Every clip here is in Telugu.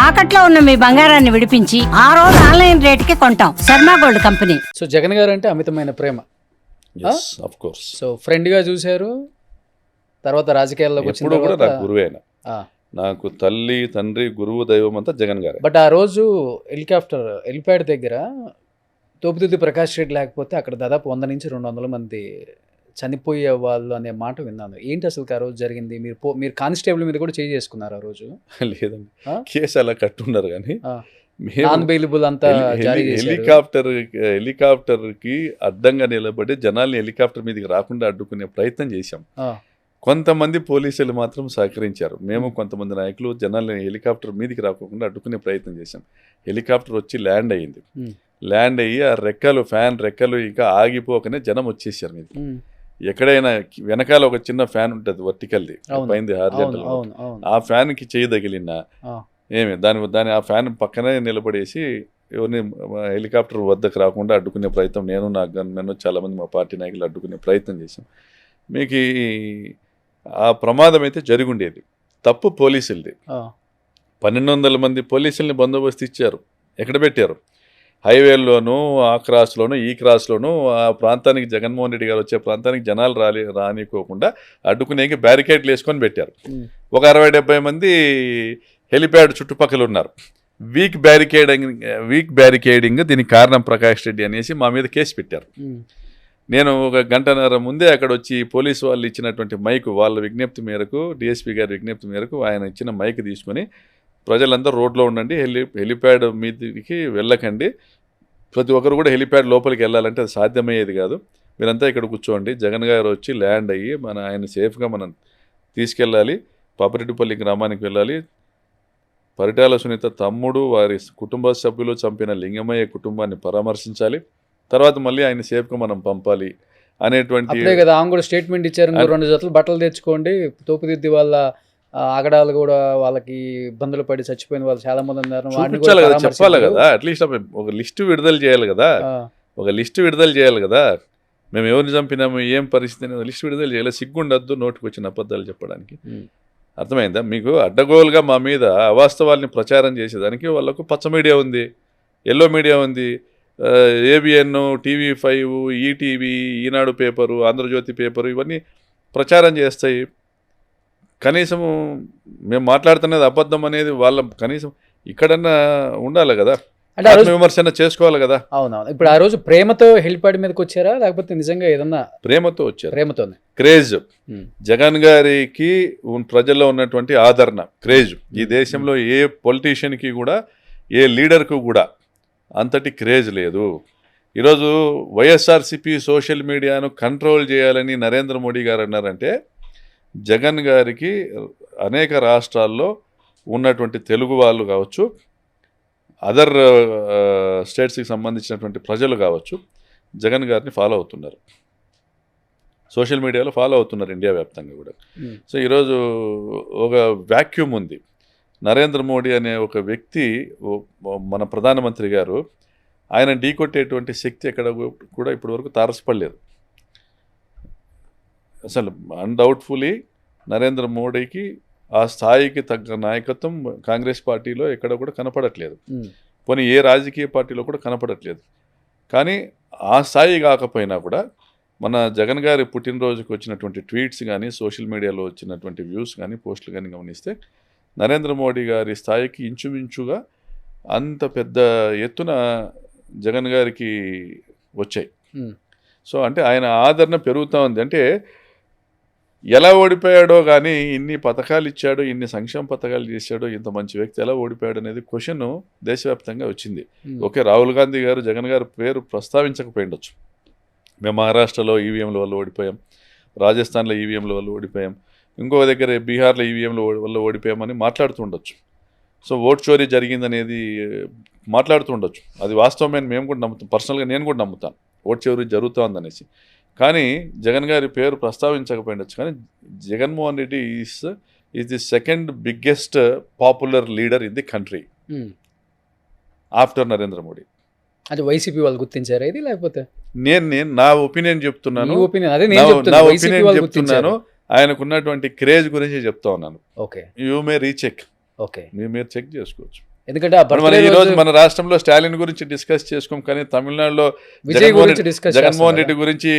తాకట్లో ఉన్న మీ బంగారాన్ని విడిపించి ఆ రోజు ఆన్లైన్ రేటుకి కొంటాం. Sharma gold company. So Jagan గారు అంటే అమితమైన ప్రేమ. Of course. సో ఫ్రెండ్ గా చూశారు, తర్వాత రాజకీయాల్లోకి వచ్చిన ఎప్పుడు కూడా తర్వాత నాకు గురువే ఆయన. నాకు తల్లి తండ్రి గురువు దైవం అంతా జగన్ గారు. బట్ ఆ రోజు హెలిప్యాడ్ దగ్గర తోపుదుద్ది ప్రకాష్ రెడ్డి లేకపోతే అక్కడ దాదాపు 100 నుంచి 200 మంది చనిపోయే వాళ్ళు అనే మాట విన్నాను. ఏంటి అసలు ఆ రోజు జరిగింది? మీరు కానిస్టేబుల్ మీద కూడా చేంజ్ చేసుకున్నారు ఆ రోజు? లేదండి, కేసు అలా కట్టున్నారు కానీ నాన్ బెయిలబుల్ అంతా జారీ చేశారు. హెలికాప్టర్కి అడ్డంగా నిలబడి జనాల్ని హెలికాప్టర్ మీదకి రాకుండా అడ్డుకునే ప్రయత్నం చేశాం. కొంతమంది పోలీసులు మాత్రం సహకరించారు. మేము కొంతమంది నాయకులు జనాల్ని హెలికాప్టర్ మీదకి రాకుండా అడ్డుకునే ప్రయత్నం చేశాం. హెలికాప్టర్ వచ్చి ల్యాండ్ అయ్యింది. ల్యాండ్ అయ్యి ఆ ఫ్యాన్ రెక్కలు ఇంకా ఆగిపోకనే జనం వచ్చేసారు మీదకి. ఎక్కడైనా వెనకాల ఒక చిన్న ఫ్యాన్ ఉంటుంది వర్టికల్ది, పైంది హార్జెంటల్, ఆ ఫ్యాన్కి చేయి తగిలినా దాని ఆ ఫ్యాన్ పక్కనే నిలబడేసి ఎవరిని హెలికాప్టర్ వద్దకు రాకుండా అడ్డుకునే ప్రయత్నం నేను, నా గన్మెన్, చాలామంది మా పార్టీ నాయకులు అడ్డుకునే ప్రయత్నం చేశాం. మీకు ఆ ప్రమాదం అయితే జరిగుండేది. తప్పు పోలీసులది. 1200 మంది పోలీసుల్ని బందోబస్తు ఇచ్చారు. ఎక్కడ పెట్టారు? హైవేల్లోనూ, ఆ క్రాస్లోనూ, ఈ క్రాస్లోనూ, ఆ ప్రాంతానికి జగన్మోహన్ రెడ్డి గారు వచ్చే ప్రాంతానికి జనాలు రానికోకుండా అడ్డుకునేకి బ్యారికేడ్లు వేసుకొని పెట్టారు. ఒక 60-70 మంది హెలిప్యాడ్ చుట్టుపక్కల ఉన్నారు. వీక్ బ్యారికేడింగ్ దీనికి కారణం ప్రకాష్ రెడ్డి అనేసి మా మీద కేసు పెట్టారు. నేను 1 గంటన్నర ముందే అక్కడ వచ్చి పోలీసు వాళ్ళు ఇచ్చినటువంటి మైకు, వాళ్ళ విజ్ఞప్తి మేరకు, డిఎస్పీ గారి విజ్ఞప్తి మేరకు ఆయన ఇచ్చిన మైక్ తీసుకొని ప్రజలందరూ రోడ్లో ఉండండి, హెలిప్యాడ్ మీదకి వెళ్ళకండి, ప్రతి ఒక్కరు కూడా హెలిప్యాడ్ లోపలికి వెళ్ళాలంటే అది సాధ్యమయ్యేది కాదు, మీరంతా ఇక్కడ కూర్చోండి, జగన్ గారు వచ్చి ల్యాండ్ అయ్యి ఆయన సేఫ్గా మనం తీసుకెళ్ళాలి, పాపిరెడ్డిపల్లి గ్రామానికి వెళ్ళాలి, పరిటాల సునీత తమ్ముడు వారి కుటుంబ సభ్యులు చంపిన లింగమయ్య కుటుంబాన్ని పరామర్శించాలి, తర్వాత మళ్ళీ ఆయన సేఫ్గా మనం పంపాలి అనేటువంటి కదా. ఆమె కూడా స్టేట్మెంట్ ఇచ్చారు, 2 జతలు బట్టలు తెచ్చుకోండి, తోపుదిద్ది వాళ్ళ ఆగడాలు కూడా వాళ్ళకి ఇబ్బందులు పడి చచ్చిపోయిన వాళ్ళు చాలా మంది ఉన్నారు, చెప్పాలి కదా. అట్లీస్ట్ ఒక లిస్టు విడుదల చేయాలి కదా. మేము ఎవరిని చంపినాము, ఏం పరిస్థితి, లిస్టు విడుదల చేయాలి. సిగ్గుండద్దు నోటికి వచ్చిన అబద్ధాలు చెప్పడానికి. అర్థమైందా మీకు? అడ్డగోలుగా మా మీద అవాస్తవాల్ని ప్రచారం చేసేదానికి వాళ్ళకు పచ్చ మీడియా ఉంది, ఎల్లో మీడియా ఉంది, ఏబిఎన్, TV5, ఈటీవీ, ఈనాడు పేపరు, ఆంధ్రజ్యోతి పేపరు, ఇవన్నీ ప్రచారం చేస్తాయి. కనీసం మేము మాట్లాడుతున్నది అబద్ధం అనేది వాళ్ళ కనీసం ఇక్కడన్నా ఉండాలి కదా, విమర్శన చేసుకోవాలి కదా. అవునవును. ఇప్పుడు ఆ రోజు ప్రేమతో హెలిప్యాడ్ మీదకి వచ్చారా, లేకపోతే నిజంగా ఏదన్నా? ప్రేమతో వచ్చారు. ప్రేమతోనే. క్రేజ్, జగన్ గారికి ప్రజల్లో ఉన్నటువంటి ఆదరణ, క్రేజ్ ఈ దేశంలో ఏ పొలిటీషియన్కి కూడా, ఏ లీడర్కు కూడా అంతటి క్రేజ్ లేదు. ఈరోజు వైఎస్ఆర్సీపీ సోషల్ మీడియాను కంట్రోల్ చేయాలని నరేంద్ర మోడీ గారు అన్నారంటే, జగన్ గారికి అనేక రాష్ట్రాల్లో ఉన్నటువంటి తెలుగు వాళ్ళు కావచ్చు, అదర్ స్టేట్స్కి సంబంధించినటువంటి ప్రజలు కావచ్చు, జగన్ గారిని ఫాలో అవుతున్నారు, సోషల్ మీడియాలో ఫాలో అవుతున్నారు, ఇండియా వ్యాప్తంగా కూడా. సో ఈరోజు ఒక వ్యాక్యూమ్ ఉంది. నరేంద్ర మోడీ అనే ఒక వ్యక్తి, మన ప్రధానమంత్రి గారు, ఆయన ఢీకొట్టేటువంటి శక్తి ఎక్కడ కూడా ఇప్పటి వరకు తారసపడలేదు. అసలు అన్డౌట్ఫుల్లీ నరేంద్ర మోడీకి ఆ స్థాయికి తగ్గ నాయకత్వం కాంగ్రెస్ పార్టీలో ఎక్కడ కూడా కనపడట్లేదు, పోనీ ఏ రాజకీయ పార్టీలో కూడా కనపడట్లేదు. కానీ ఆ స్థాయి కాకపోయినా కూడా మన జగన్ గారి పుట్టినరోజుకి వచ్చినటువంటి ట్వీట్స్ కానీ, సోషల్ మీడియాలో వచ్చినటువంటి వ్యూస్ కానీ, పోస్టులు కానీ గమనిస్తే నరేంద్ర మోడీ గారి స్థాయికి ఇంచుమించుగా అంత పెద్ద ఎత్తున జగన్ గారికి వచ్చాయి. సో అంటే ఆయన ఆదరణ పెరుగుతూ ఉంది. అంటే ఎలా ఓడిపోయాడో కానీ, ఇన్ని పథకాలు ఇచ్చాడు, ఇన్ని సంక్షేమ పథకాలు చేశాడు, ఇంత మంచి వ్యక్తి ఎలా ఓడిపోయాడు అనేది క్వశ్చన్ దేశవ్యాప్తంగా వచ్చింది. ఓకే, రాహుల్ గాంధీ గారు జగన్ గారి పేరు ప్రస్తావించకపోయిండొచ్చు. మేము మహారాష్ట్రలో ఈవీఎంల వల్ల ఓడిపోయాం, రాజస్థాన్లో ఈవీఎంల వల్ల ఓడిపోయాం, ఇంకో దగ్గర బీహార్లో ఈవీఎంల వల్ల ఓడిపోయామని మాట్లాడుతుండొచ్చు. సో ఓట్ చోరీ జరిగిందనేది మాట్లాడుతుండొచ్చు. అది వాస్తవమైన మేము కూడా నమ్ముతాం, పర్సనల్గా నేను కూడా నమ్ముతాను ఓట్ చోరీ జరుగుతుందనేసి. కానీ జగన్ గారి పేరు ప్రస్తావించకపోయిండొచ్చు. కానీ Jaganmohan Reddy is the second biggest popular leader in the country after Narendra Modi. అది వైసీపీ వాళ్ళు గుర్తించారా ఇది, లేకపోతే? నేను నా ఒపీనియన్ చెప్తున్నాను, నా ఒపీనియన్ చెప్తున్నాను. ఆయనకున్నటువంటి క్రేజ్ గురించి చెప్తా ఉన్నాను. Okay, you may recheck. Okay, మీరు చెక్ చేసుకోవచ్చు. ఎందుకంటే ఆ మరి birthday ఈ రోజు రోజు మన రాష్ట్రంలో స్టాలిన్ గురించి డిస్కస్ చేసుకోం, కానీ తమిళనాడులో విజయ్ గురించి డిస్కస్ జగన్మోహన్ రెడ్డి గురించి,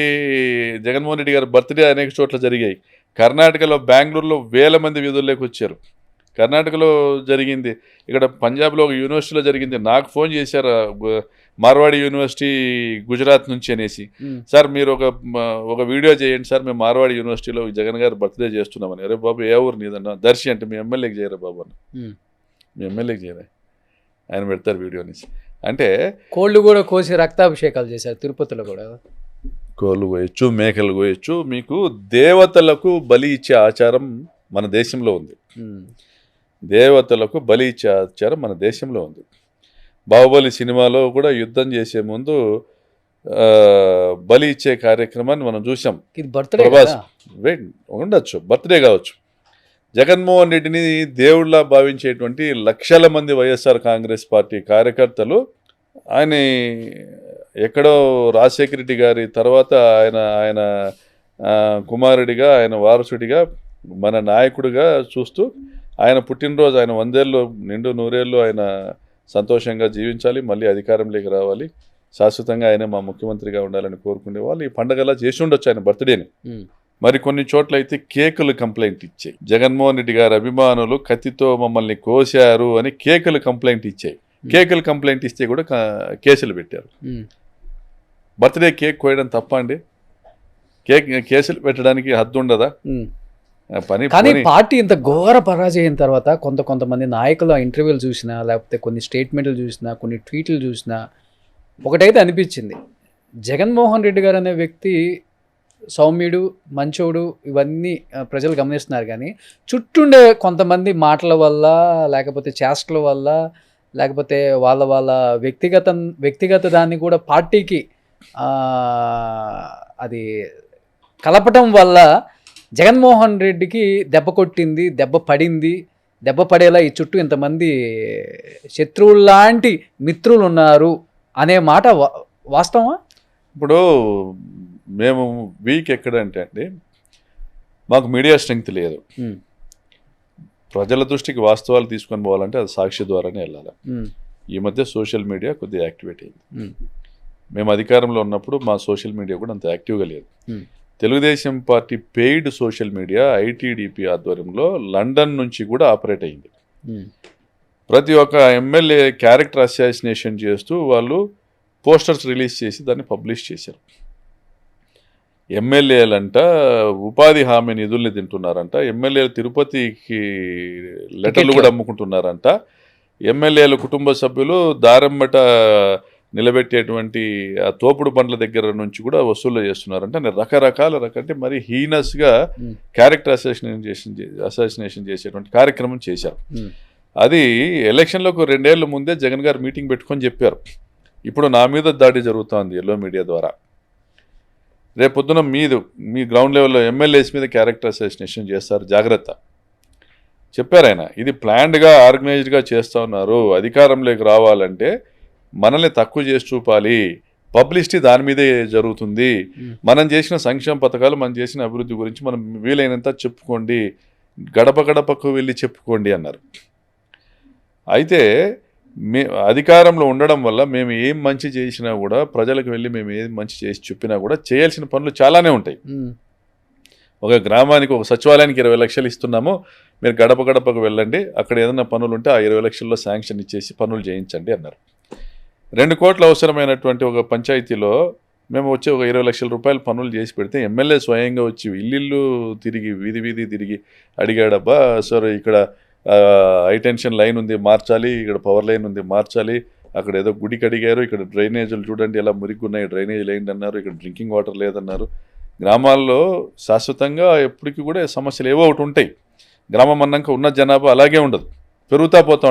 జగన్మోహన్ రెడ్డి గారి బర్త్డే అనేక చోట్ల జరిగాయి. కర్ణాటకలో బెంగళూరులో వేల మంది వీధుల్లోకి వచ్చారు. కర్ణాటకలో జరిగింది, ఇక్కడ పంజాబ్లో ఒక యూనివర్సిటీలో జరిగింది. నాకు ఫోన్ చేశారు మార్వాడి యూనివర్సిటీ గుజరాత్ నుంచి అనేసి, సార్ మీరు ఒక వీడియో చేయండి సార్, మేము మార్వాడి యూనివర్సిటీలో జగన్ గారు బర్త్డే చేస్తున్నామని. అరే బాబు ఏ ఊరు నీదన్నా? దర్శి అంటే మీ ఎమ్మెల్యేకి చేయరా బాబు అని. మీ ఎమ్మెల్యేకి చేయరా, ఆయన పెడతారు వీడియో నుంచి. అంటే కోళ్ళు కూడా కోసి రక్తాభిషేకాలు చేశారు తిరుపతిలో కూడా. కోళ్ళు కోయచ్చు, మేకలు కోయచ్చు, మీకు దేవతలకు బలి ఇచ్చే ఆచారం మన దేశంలో ఉంది. దేవతలకు బలి ఇచ్చే ఆచారం మన దేశంలో ఉంది. బాహుబలి సినిమాలో కూడా యుద్ధం చేసే ముందు బలి ఇచ్చే కార్యక్రమాన్ని మనం చూసాం. ఇది బర్త్డే ప్రభాస్ ఉండొచ్చు, బర్త్డే కావచ్చు. జగన్మోహన్ రెడ్డిని దేవుళ్ళ భావించేటువంటి లక్షల మంది వైఎస్ఆర్ కాంగ్రెస్ పార్టీ కార్యకర్తలు ఆయన ఎక్కడో రాజశేఖర రెడ్డి గారి తర్వాత ఆయన కుమారుడిగా, ఆయన వారసుడిగా, మన నాయకుడిగా చూస్తూ ఆయన పుట్టినరోజు, ఆయన 100 ఏళ్ళు నిండు 100 ఏళ్ళు ఆయన సంతోషంగా జీవించాలి, మళ్ళీ అధికారంలోకి రావాలి, శాశ్వతంగా ఆయన మా ముఖ్యమంత్రిగా ఉండాలని కోరుకునే వాళ్ళు ఈ పండగలా చేసి ఉండొచ్చు ఆయన బర్త్డేని. మరి కొన్ని చోట్ల అయితే కేకులు కంప్లైంట్ ఇచ్చాయి. జగన్మోహన్ రెడ్డి గారి అభిమానులు కత్తితో మమ్మల్ని కోశారు అని కేకులు కంప్లైంట్ ఇచ్చాయి. కేకులు కంప్లైంట్ ఇస్తే కూడా కేసులు పెట్టారు. బర్త్డే కేక్ కోయడం తప్ప అండి? కేసులు పెట్టడానికి హద్దు ఉండదా? కానీ పార్టీ ఇంత ఘోర పరాజయం తర్వాత కొంతమంది నాయకుల ఇంటర్వ్యూలు చూసినా, లేకపోతే కొన్ని స్టేట్మెంట్లు చూసినా, కొన్ని ట్వీట్లు చూసినా ఒకటైతే అనిపించింది, జగన్మోహన్ రెడ్డి గారు అనే వ్యక్తి సౌమ్యుడు, మంచోడు, ఇవన్నీ ప్రజలు గమనిస్తున్నారు. కానీ చుట్టూండే కొంతమంది మాటల వల్ల, లేకపోతే చేష్టల వల్ల, లేకపోతే వాళ్ళ వ్యక్తిగత దాన్ని కూడా పార్టీకి అది కలపటం వల్ల జగన్మోహన్ రెడ్డికి దెబ్బ కొట్టింది, దెబ్బ పడేలా ఈ చుట్టూ ఇంతమంది శత్రువుల్లాంటి మిత్రులు ఉన్నారు అనే మాట వాస్తవమా? ఇప్పుడు మేము వీక్ ఎక్కడంటే అండి, మాకు మీడియా స్ట్రెంగ్త్ లేదు. ప్రజల దృష్టికి వాస్తవాలు తీసుకొని పోవాలంటే అది సాక్షి ద్వారానే వెళ్ళాలి. ఈ మధ్య సోషల్ మీడియా కొద్దిగా యాక్టివేట్ అయింది. మేము అధికారంలో ఉన్నప్పుడు మా సోషల్ మీడియా కూడా అంత యాక్టివ్గా లేదు. Telugu Desam party paid social media ITDP ఆధ్వర్యంలో లండన్ నుంచి కూడా ఆపరేట్ అయింది. ప్రతి ఒక్క ఎమ్మెల్యే క్యారెక్టర్ అసాసినేషన్ చేస్తూ వాళ్ళు పోస్టర్స్ రిలీజ్ చేసి దాన్ని పబ్లిష్ చేశారు. ఎమ్మెల్యేలంట ఉపాధి హామీ నిధుల్ని తింటున్నారంట, ఎమ్మెల్యేలు తిరుపతికి లెటర్లు కూడా అమ్ముకుంటున్నారంట, ఎమ్మెల్యేల కుటుంబ సభ్యులు దారంబట నిలబెట్టేటువంటి ఆ తోపుడు బండ్ల దగ్గర నుంచి కూడా వసూలు చేస్తున్నారంట. రకరకాల మరి హీనస్గా క్యారెక్టర్ అసాసినేషన్ చేసేటువంటి కార్యక్రమం చేశారు. అది ఎలక్షన్లకు 2 ఏళ్ల ముందే జగన్ గారు మీటింగ్ పెట్టుకొని చెప్పారు, ఇప్పుడు నా మీద దాడి జరుగుతోంది ఎల్లో మీడియా ద్వారా, రేపొద్దున మీ గ్రౌండ్ లెవెల్లో ఎమ్మెల్యేస్ మీద క్యారెక్టర్ అసాసినేషన్ చేస్తారు, జాగ్రత్త చెప్పారు ఆయన. ఇది ప్లాన్డ్గా ఆర్గనైజ్డ్గా చేస్తూ ఉన్నారు, అధికారంలోకి రావాలంటే మనల్ని తక్కువ చేసి చూపాలి, పబ్లిసిటీ దాని మీదే జరుగుతుంది, మనం చేసిన సంక్షేమ పథకాలు, మనం చేసిన అభివృద్ధి గురించి మనం వీలైనంత చెప్పుకోండి, గడప గడపకు వెళ్ళి చెప్పుకోండి అన్నారు. అయితే అధికారంలో ఉండడం వల్ల మేము ఏం మంచి చేసినా కూడా, ప్రజలకు వెళ్ళి మేము ఏం మంచి చేసి చెప్పినా కూడా చేయాల్సిన పనులు చాలానే ఉంటాయి. ఒక గ్రామానికి ఒక సచివాలయానికి 20 లక్షలు ఇస్తున్నాము, మీరు గడప గడపకు వెళ్ళండి, అక్కడ ఏదైనా పనులు ఉంటే ఆ 20 లక్షల్లో శాంక్షన్ ఇచ్చేసి పనులు చేయించండి అన్నారు. 2 కోట్ల అవసరమైనటువంటి ఒక పంచాయతీలో మేము వచ్చి ఒక 20 లక్షల రూపాయలు పనులు చేసి పెడితే ఎమ్మెల్యే స్వయంగా వచ్చి ఇల్లు తిరిగి వీధి తిరిగి అడిగాడబ్బా సార్, ఇక్కడ హైటెన్షన్ లైన్ ఉంది మార్చాలి, ఇక్కడ పవర్ లైన్ ఉంది మార్చాలి, అక్కడ ఏదో గుడికి అడిగారు, ఇక్కడ డ్రైనేజీలు చూడండి ఎలా మురిగున్నాయి, డ్రైనేజ్ లైన్ అన్నారు, ఇక్కడ డ్రింకింగ్ వాటర్ లేదన్నారు. గ్రామాల్లో శాశ్వతంగా ఎప్పటికీ కూడా సమస్యలు ఏవో ఒకటి ఉంటాయి. గ్రామం అన్నాక ఉన్న జనాభా అలాగే ఉండదు, పెరుగుతూ పోతూ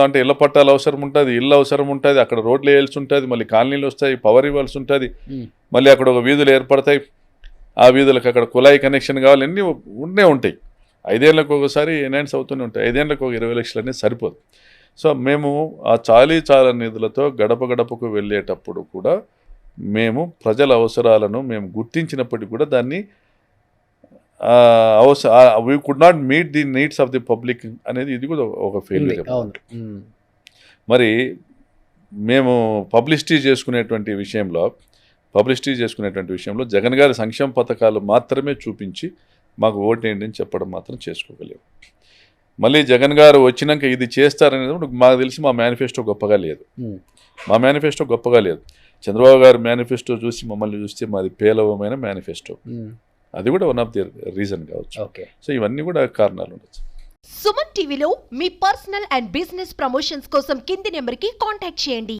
ఉంటే ఇళ్ల పట్టాలు అవసరం ఉంటుంది, ఇళ్ళు అవసరం ఉంటుంది, అక్కడ రోడ్లు వేయాల్సి ఉంటుంది, మళ్ళీ కాలనీలు వస్తాయి, పవర్ ఇవ్వాల్సి ఉంటుంది, మళ్ళీ అక్కడ ఒక వీధులు ఏర్పడతాయి, ఆ వీధులకు అక్కడ కుళాయి కనెక్షన్ కావాలి, అన్నీ ఉండే ఉంటాయి. 5 ఏళ్ళకు ఒకసారి ఎనౌన్స్ అవుతూనే ఉంటాయి. 5 ఏళ్ళకు ఒక 20 లక్షలు అనేది సరిపోదు. సో మేము ఆ చాలా నిధులతో గడప గడపకు వెళ్ళేటప్పుడు కూడా మేము ప్రజల అవసరాలను మేము గుర్తించినప్పటికీ కూడా దాన్ని we could not meet the needs of the public అనేది ఇది కూడా ఒక ఫెయిల్యూర్. అవును. మరి మేము పబ్లిసిటీ చేసుకునేటువంటి విషయంలో జగన్ గారి సంక్షేమ పథకాలు మాత్రమే చూపించి మాకు ఓటేయండి అని చెప్పడం మాత్రం చేసుకోగలేము. మళ్ళీ జగన్ గారు వచ్చినాక ఇది చేస్తారనేది కూడా మాకు తెలిసి మా మేనిఫెస్టో గొప్పగా లేదు. చంద్రబాబు గారు మేనిఫెస్టో చూసి మమ్మల్ని చూస్తే మాది పేలవమైన మేనిఫెస్టో. అది కూడా వన్ ఆఫ్ ది రీజన్ కావచ్చు. ఓకే. సో ఇవన్నీ కూడా కారణాలు ఉండొచ్చు. సుమన్ టీవీలో మీ పర్సనల్ అండ్ బిజినెస్ ప్రమోషన్స్ కోసం కింది నెంబర్కి కాంటాక్ట్ చేయండి.